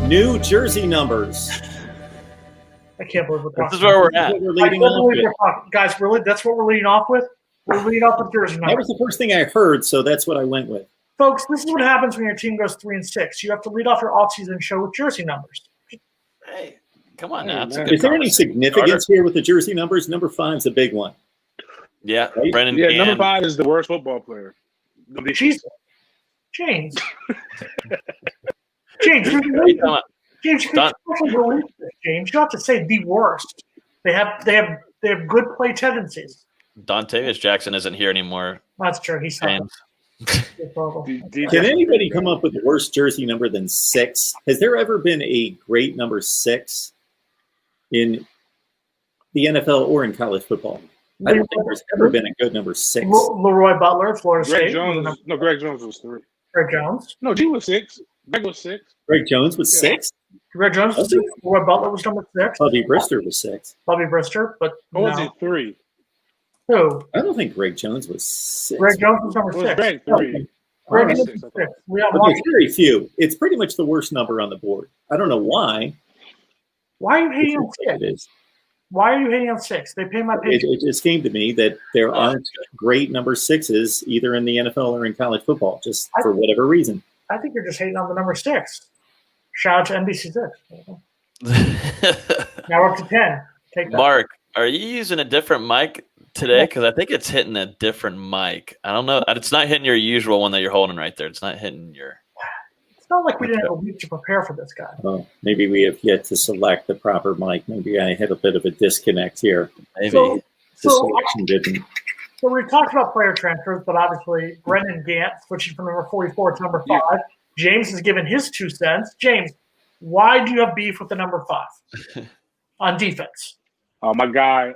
New jersey numbers. I can't believe we're talking. This is where we're at. Guys, that's what we're leading off with? We're leading off with jersey numbers. That was the first thing I heard, so that's what I went with. Folks, this is what happens when your team goes 3-6. You have to lead off your offseason show with jersey numbers. Hey, come on now. Is there any significance here with the jersey numbers? Number 5 is a big one. Yeah, right? Brennan. Yeah, number 5 is the worst football player. James. James, James, you don't have to say the worst. They have good play tendencies. Dontavius Jackson isn't here anymore. That's true. He's not. Can anybody come up with a worse jersey number than 6? Has there ever been a great number 6 in the NFL or in college football? I don't think there's ever been a good number 6. Leroy Butler, Florida State. Greg Jones was 3. Greg Jones? No, G was 6. Greg was 6. Greg Jones was 6? Greg Jones was 6. Leroy Butler was number 6. Bobby Brister was 6. Bobby Brister, but no. Was it 3? Who? I don't think Greg Jones was 6. Greg Jones was number 6. Greg 3. Greg was 6. Okay, very few. It's pretty much the worst number on the board. I don't know why. Why are you hating on 6? It is. Why are you hating on 6? They pay my paycheck. It just came to me that there aren't great number 6s either in the NFL or in college football, just for whatever reason. I think you're just hating on the number 6. Shout out to NBC6. Now we're up to 10. Take that. Mark, are you using a different mic today? Because I think it's hitting a different mic. I don't know. It's not hitting your usual one that you're holding right there. It's not hitting your. It's not like we didn't have a week to prepare for this guy. Well, maybe we have yet to select the proper mic. Maybe I had a bit of a disconnect here. Maybe the selection didn't. So we talked about player transfers, but obviously Brendan Gant switching from number 44 to number 5. Yeah. James has given his 2 cents. James, why do you have beef with the number 5 on defense? My guy,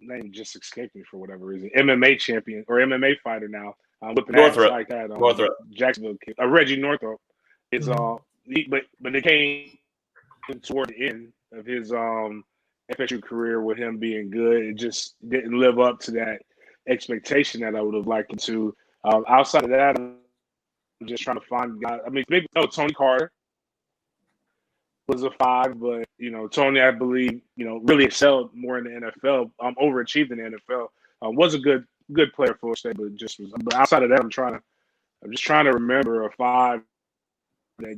name just escaped me for whatever reason. MMA champion or MMA fighter now. Whipping ass like that. Jacksonville kid. Reggie Northrop. It's but it came toward the end of his FSU career with him being good. It just didn't live up to that expectation that I would have liked it to. Outside of that, I'm just trying to find guys. I mean, maybe Tony Carter was a 5, but Tony, I believe, really excelled more in the NFL, overachieved in the NFL. Was a good player for Florida State, but outside of that, I'm just trying to remember a 5 that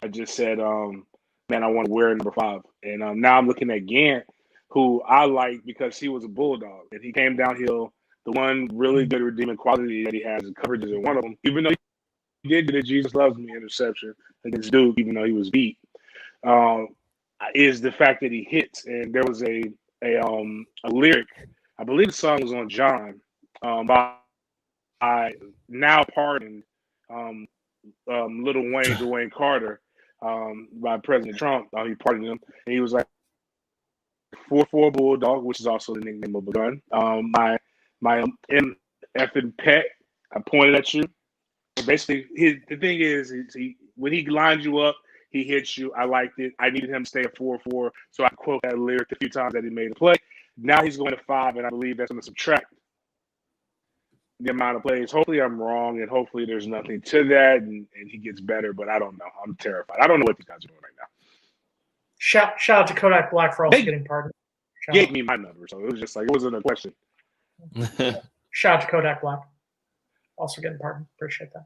I just said, man, I want to wear number 5. And now I'm looking at Gant, who I like because he was a bulldog and he came downhill. The one really good redeeming quality that he has is coverage is one of them. Even though he did the Jesus Loves Me interception against Duke, even though he was beat, is the fact that he hits. And there was a lyric, I believe the song was on John, by now pardoned Little Wayne, Dwayne Carter, by President Trump. He pardoned him, and he was like 4'4" Bulldog, which is also the nickname of a gun. My effing pet, I pointed at you. Basically, the thing is when he lines you up, he hits you. I liked it. I needed him to stay at 4'4", so I quote that lyric a few times that he made a play. Now he's going to 5, and I believe that's going to subtract the amount of plays. Hopefully I'm wrong, and hopefully there's nothing to that, and he gets better, but I don't know. I'm terrified. I don't know what these guys are doing right now. Shout out to Kodak Black for also getting pardoned. Gave me my number, so it was just like, it wasn't a question. Shout out to Kodak Black. Also getting pardoned. Appreciate that.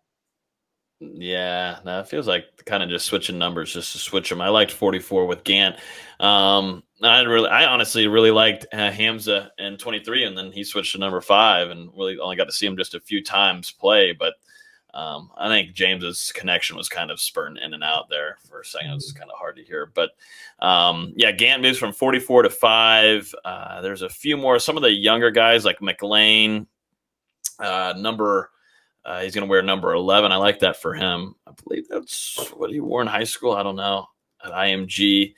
Yeah, no, it feels like kind of just switching numbers just to switch them. I liked 44 with Gant. I honestly really liked Hamza in 23, and then he switched to number 5, and really only got to see him just a few times play. But I think James's connection was kind of spurting in and out there for a second. It was kind of hard to hear. But Gant moves from 44 to 5. There's a few more. Some of the younger guys like McLean, he's going to wear number 11. I like that for him. I believe that's what he wore in high school. I don't know, at IMG.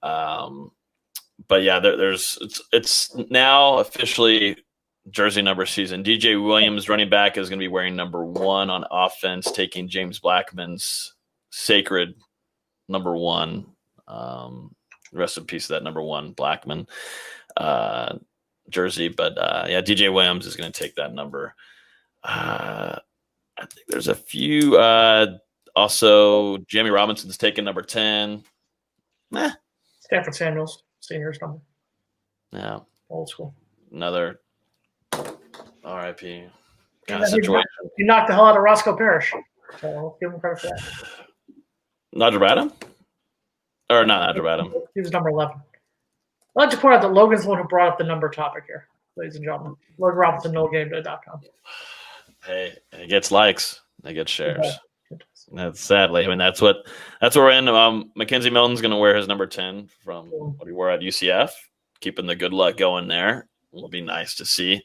But yeah, it's now officially jersey number season. DJ Williams, running back, is going to be wearing number 1 on offense, taking James Blackman's sacred number 1. Rest in peace to that number 1 Blackman jersey. But DJ Williams is going to take that number. I think there's a few Also, Jamie Robinson's taking number 10. Stanford Samuels, senior's number. Yeah. Old school. Another RIP kind of situation. He knocked the hell out of Roscoe Parrish. So I'll give him credit for that. Nigel Bradham? Or not Nigel Bradham. He was number 11. I'd like to point out that Logan's the one who brought up the number topic here, ladies and gentlemen. Logan Robinson, NoGameDay.com. Hey, it gets likes. It gets shares. That's sadly. I mean, that's what we're in. Mackenzie Milton's going to wear his number 10 from what he wore at UCF. Keeping the good luck going there. Will be nice to see.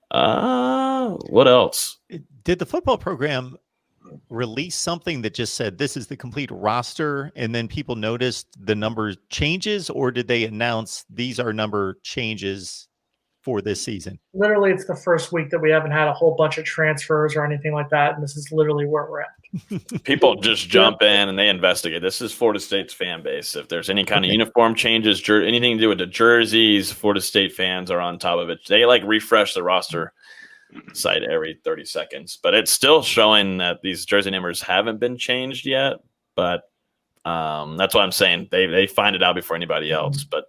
What else? Did the football program release something that just said this is the complete roster, and then people noticed the number changes, or did they announce these are number changes for this season? Literally, it's the first week that we haven't had a whole bunch of transfers or anything like that, and this is literally where we're at. People just jump in and they investigate. This is Florida State's fan base. If there's any kind of uniform changes, anything to do with the jerseys, Florida State fans are on top of it. They refresh the roster site every 30 seconds, but it's still showing that these jersey numbers haven't been changed yet. But that's what I'm saying. They find it out before anybody else. But